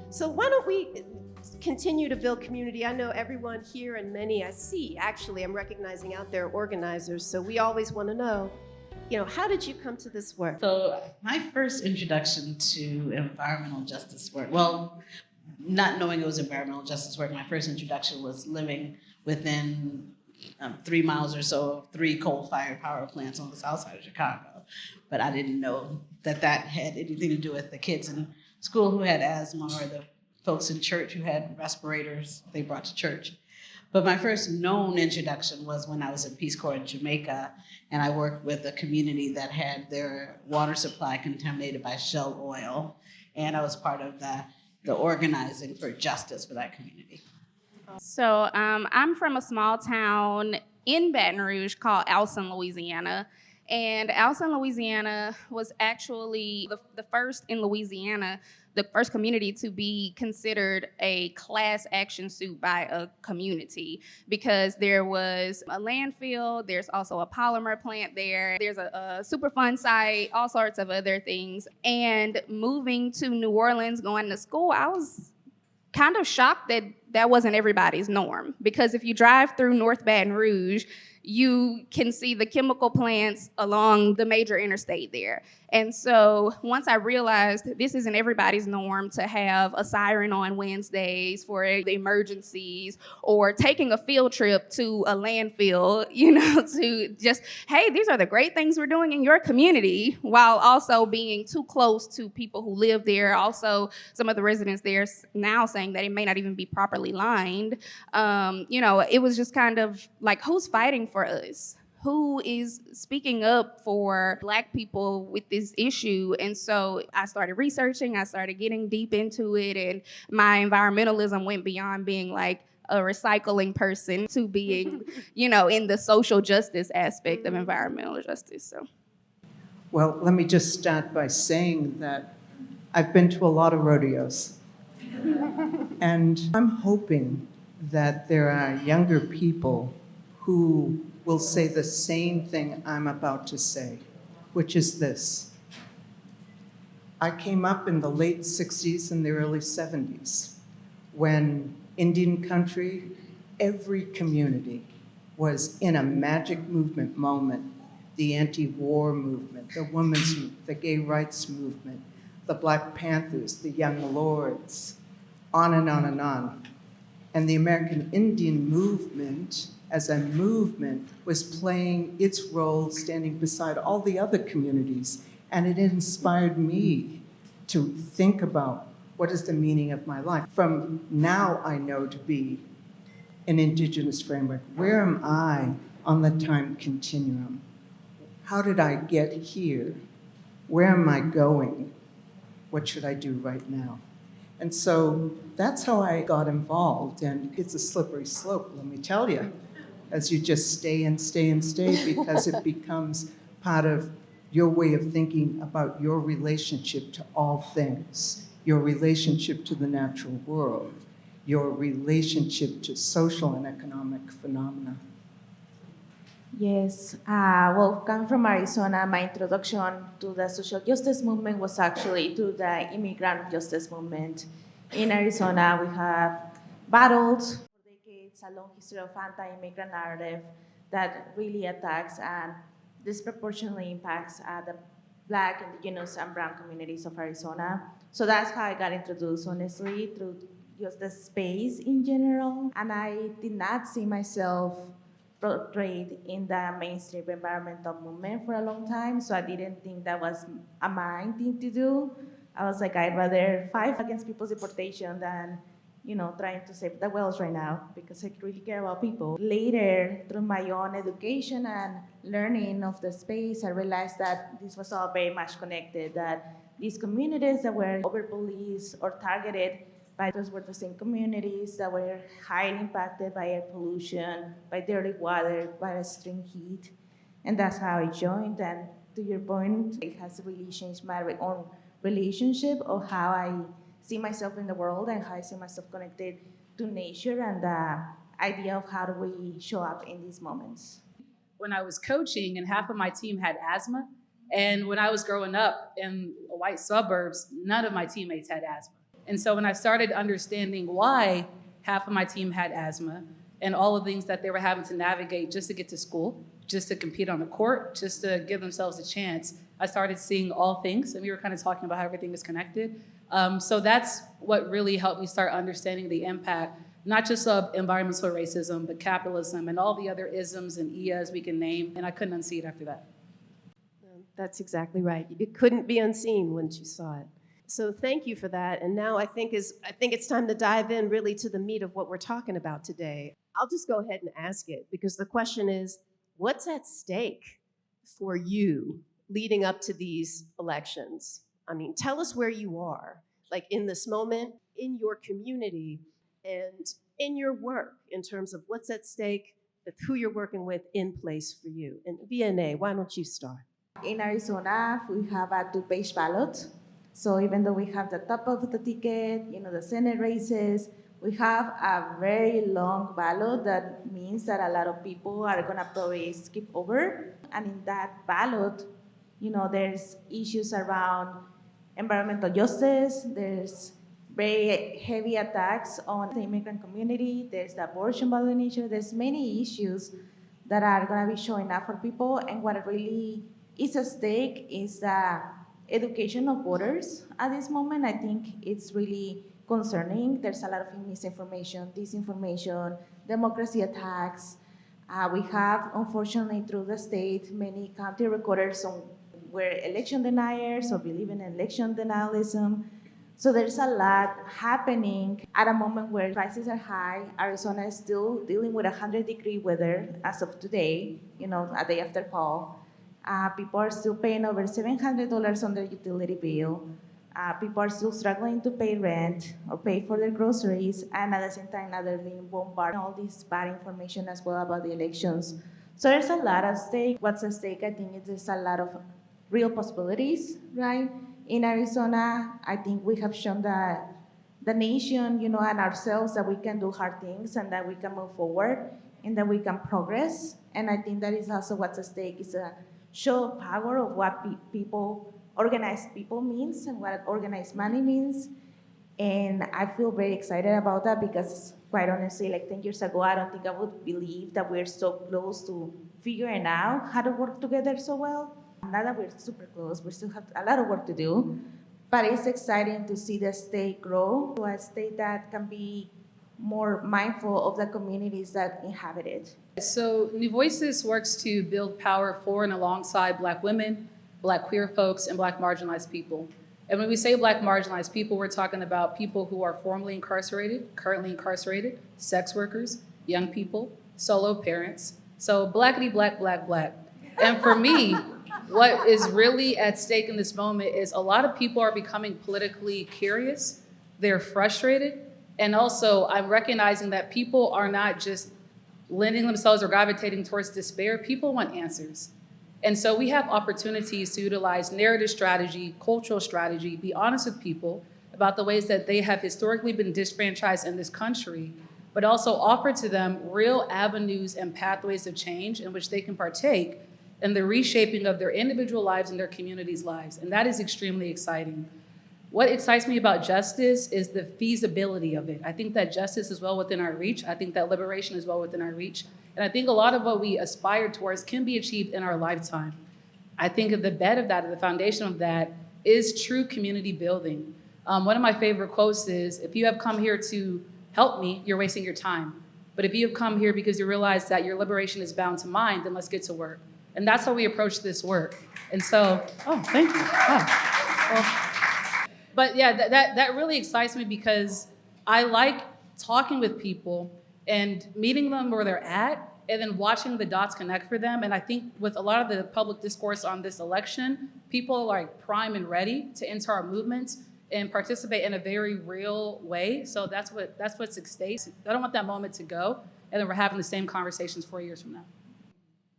So why don't we continue to build community? I know everyone here and many I see, actually, I'm recognizing out there organizers. So we always want to know, how did you come to this work? So my first introduction to environmental justice work, well, not knowing it was environmental justice work, my first introduction was living within 3 miles or so of 3 coal-fired power plants on the south side of Chicago. But I didn't know that had anything to do with the kids in school who had asthma or the folks in church who had respirators they brought to church. But my first known introduction was when I was in Peace Corps in Jamaica, and I worked with a community that had their water supply contaminated by Shell oil, and I was part of the organizing for justice for that community. So I'm from a small town in Baton Rouge called Alson, Louisiana. And Alson, Louisiana was actually the first in Louisiana, the first community to be considered a class action suit by a community, because there was a landfill, there's also a polymer plant there, there's a Superfund site, all sorts of other things. And moving to New Orleans, going to school, I was kind of shocked that wasn't everybody's norm, because if you drive through North Baton Rouge, you can see the chemical plants along the major interstate there. And so once I realized this isn't everybody's norm to have a siren on Wednesdays for the emergencies, or taking a field trip to a landfill, to just, hey, these are the great things we're doing in your community, while also being too close to people who live there. Also, some of the residents there now saying that it may not even be properly lined. It was just kind of like, who's fighting for us? Who is speaking up for Black people with this issue? And so I started researching, I started getting deep into it, and my environmentalism went beyond being like a recycling person to being, in the social justice aspect of environmental justice. So, well, let me just start by saying that I've been to a lot of rodeos, and I'm hoping that there are younger people who will say the same thing I'm about to say, which is this. I came up in the late 60s and the early 70s when Indian country, every community was in a magic movement moment. The anti-war movement, the women's movement, the gay rights movement, the Black Panthers, the Young Lords, on and on and on. And the American Indian movement as a movement was playing its role, standing beside all the other communities. And it inspired me to think about what is the meaning of my life. From now I know to be an Indigenous framework. Where am I on the time continuum? How did I get here? Where am I going? What should I do right now? And so that's how I got involved. And it's a slippery slope, let me tell you, as you just stay and stay and stay, because it becomes part of your way of thinking about your relationship to all things, your relationship to the natural world, your relationship to social and economic phenomena. Yes, well, coming from Arizona, my introduction to the social justice movement was actually to the immigrant justice movement. In Arizona, we have battled for decades a long history of anti-immigrant narrative that really attacks and disproportionately impacts the Black, Indigenous, and Brown communities of Arizona. So that's how I got introduced, honestly, through just the space in general. And I did not see myself portrayed in the mainstream environmental movement for a long time, so I didn't think that was a mine thing to do. I was like, I'd rather fight against people's deportation than, trying to save the whales right now, because I really care about people. Later, through my own education and learning of the space, I realized that this was all very much connected, that these communities that were over-policed or targeted by those were the same communities that were highly impacted by air pollution, by dirty water, by extreme heat. And that's how I joined. And to your point, it has really changed my own relationship of how I see myself in the world and how I see myself connected to nature, and the idea of how do we show up in these moments. When I was coaching and half of my team had asthma, And when I was growing up in white suburbs, none of my teammates had asthma. And so when I started understanding why half of my team had asthma and all the things that they were having to navigate just to get to school, just to compete on the court, just to give themselves a chance, I started seeing all things. And we were kind of talking about how everything is connected. So that's what really helped me start understanding the impact, not just of environmental racism, but capitalism and all the other isms and IAs we can name. And I couldn't unsee it after that. That's exactly right. It couldn't be unseen once you saw it. So thank you for that. And now I think it's time to dive in really to the meat of what we're talking about today. I'll just go ahead and ask it because the question is, what's at stake for you leading up to these elections? I mean, tell us where you are, like in this moment, in your community, and in your work in terms of what's at stake, with who you're working with in place for you. And VNA, why don't you start? In Arizona, we have a 2-page ballot. So even though we have the top of the ticket, the Senate races, we have a very long ballot. That means that a lot of people are gonna probably skip over. And in that ballot, there's issues around environmental justice, there's very heavy attacks on the immigrant community, there's the abortion ballot issue, there's many issues that are gonna be showing up for people. And what really is at stake is the education of voters at this moment. I think it's really concerning. There's a lot of misinformation, disinformation, democracy attacks. We have, unfortunately, through the state, many county recorders were election deniers or believe in election denialism. So there's a lot happening at a moment where prices are high. Arizona is still dealing with 100-degree weather as of today, a day after fall. People are still paying over $700 on their utility bill. People are still struggling to pay rent or pay for their groceries, and at the same time, now they're being bombarded with all this bad information as well about the elections. So there's a lot at stake. What's at stake, I think, is there's a lot of real possibilities, right? In Arizona, I think we have shown that the nation, and ourselves that we can do hard things and that we can move forward and that we can progress. And I think that is also what's at stake, is a show of power of what organized people means and what organized money means. And I feel very excited about that because, quite honestly, like 10 years ago, I don't think I would believe that we're so close to figuring out how to work together so well. Now that we're super close, we still have a lot of work to do, but it's exciting to see the state grow to a state that can be more mindful of the communities that inhabit it. So New Voices works to build power for and alongside Black women, Black queer folks, and Black marginalized people. And when we say Black marginalized people, we're talking about people who are formerly incarcerated, currently incarcerated, sex workers, young people, solo parents. So blackity black, black, black. And for me, what is really at stake in this moment is a lot of people are becoming politically curious. They're frustrated. And also, I'm recognizing that people are not just lending themselves or gravitating towards despair. People want answers. And so we have opportunities to utilize narrative strategy, cultural strategy, be honest with people about the ways that they have historically been disfranchised in this country, but also offer to them real avenues and pathways of change in which they can partake in the reshaping of their individual lives and their communities' lives. And that is extremely exciting. What excites me about justice is the feasibility of it. I think that justice is well within our reach. I think that liberation is well within our reach. And I think a lot of what we aspire towards can be achieved in our lifetime. I think at the bed of that, at the foundation of that, is true community building. One of my favorite quotes is, if you have come here to help me, you're wasting your time. But if you have come here because you realize that your liberation is bound to mine, then let's get to work. And that's how we approach this work. And so, oh, thank you. Oh. Well, but yeah, that really excites me because I like talking with people and meeting them where they're at and then watching the dots connect for them. And I think with a lot of the public discourse on this election, people are like prime and ready to enter our movement and participate in a very real way. So that's what's at stake. I don't want that moment to go and then we're having the same conversations 4 years from now.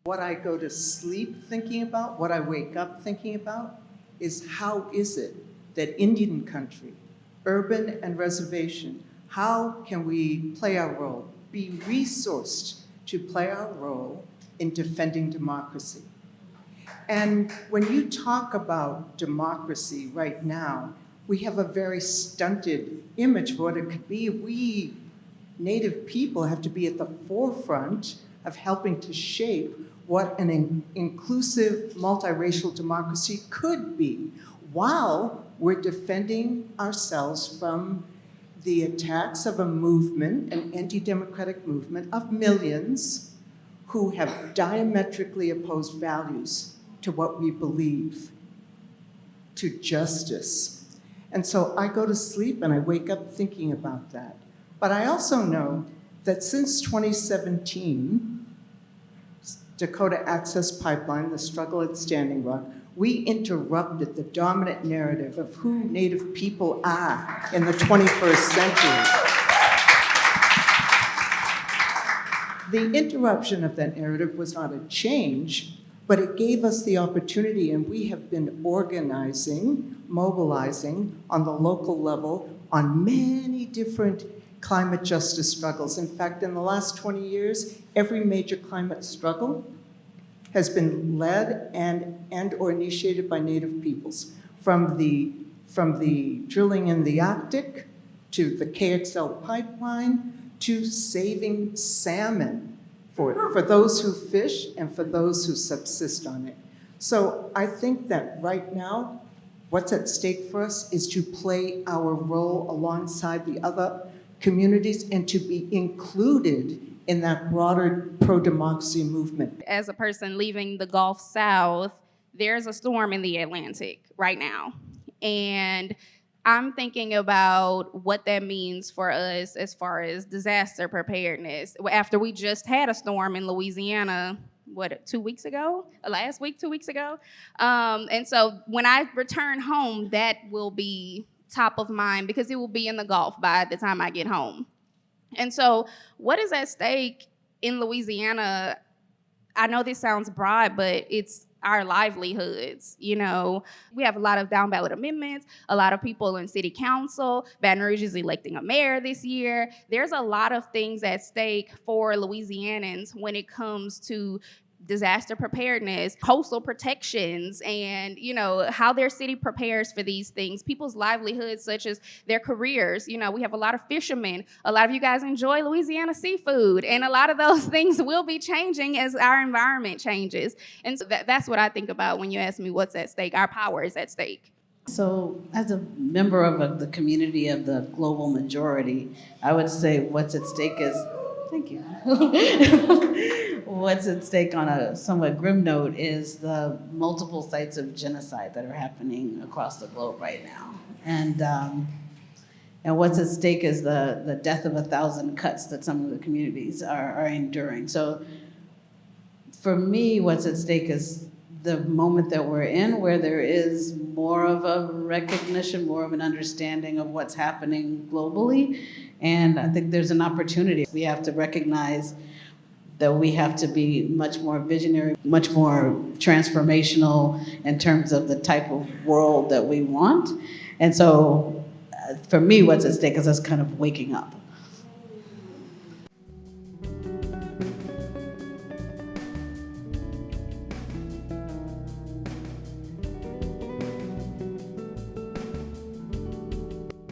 What I go to sleep thinking about, what I wake up thinking about, is how is it that Indian country, urban and reservation, how can we play our role, be resourced to play our role in defending democracy? And when you talk about democracy right now, we have a very stunted image of what it could be. We, Native people, have to be at the forefront of helping to shape what an inclusive, multiracial democracy could be, while we're defending ourselves from the attacks of a movement, an anti-democratic movement of millions who have diametrically opposed values to what we believe, to justice. And so I go to sleep and I wake up thinking about that. But I also know that since 2017, Dakota Access Pipeline, the struggle at Standing Rock, we interrupted the dominant narrative of who Native people are in the 21st century. The interruption of that narrative was not a change, but it gave us the opportunity, and we have been organizing, mobilizing on the local level on many different climate justice struggles. In fact, in the last 20 years, every major climate struggle has been led and or initiated by Native peoples, from the drilling in the Arctic, to the KXL pipeline, to saving salmon for those who fish and for those who subsist on it. So I think that right now, what's at stake for us is to play our role alongside the other communities and to be included in that broader pro-democracy movement. As a person leaving the Gulf South, there's a storm in the Atlantic right now. And I'm thinking about what that means for us as far as disaster preparedness. After we just had a storm in Louisiana, 2 weeks ago? Last week, 2 weeks ago? And so when I return home, that will be top of mind because it will be in the Gulf by the time I get home. And so what is at stake in Louisiana? I know this sounds broad, but it's our livelihoods. You know, we have a lot of down ballot amendments, a lot of people in city council. Baton Rouge is electing a mayor this year. There's a lot of things at stake for Louisianans when it comes to disaster preparedness, coastal protections, and, you know, how their city prepares for these things, people's livelihoods, such as their careers. You know, we have a lot of fishermen. A lot of you guys enjoy Louisiana seafood, and a lot of those things will be changing as our environment changes. And so that's what I think about when you ask me what's at stake. Our power is at stake. So as a member of the community of the global majority, I would say what's at stake is, thank you. What's at stake on a somewhat grim note is the multiple sites of genocide that are happening across the globe right now. And what's at stake is the death of 1,000 cuts that some of the communities are enduring. So for me, what's at stake is the moment that we're in, where there is more of a recognition, more of an understanding of what's happening globally. And I think there's an opportunity. We have to recognize that we have to be much more visionary, much more transformational in terms of the type of world that we want. And so for me, what's at stake is us kind of waking up.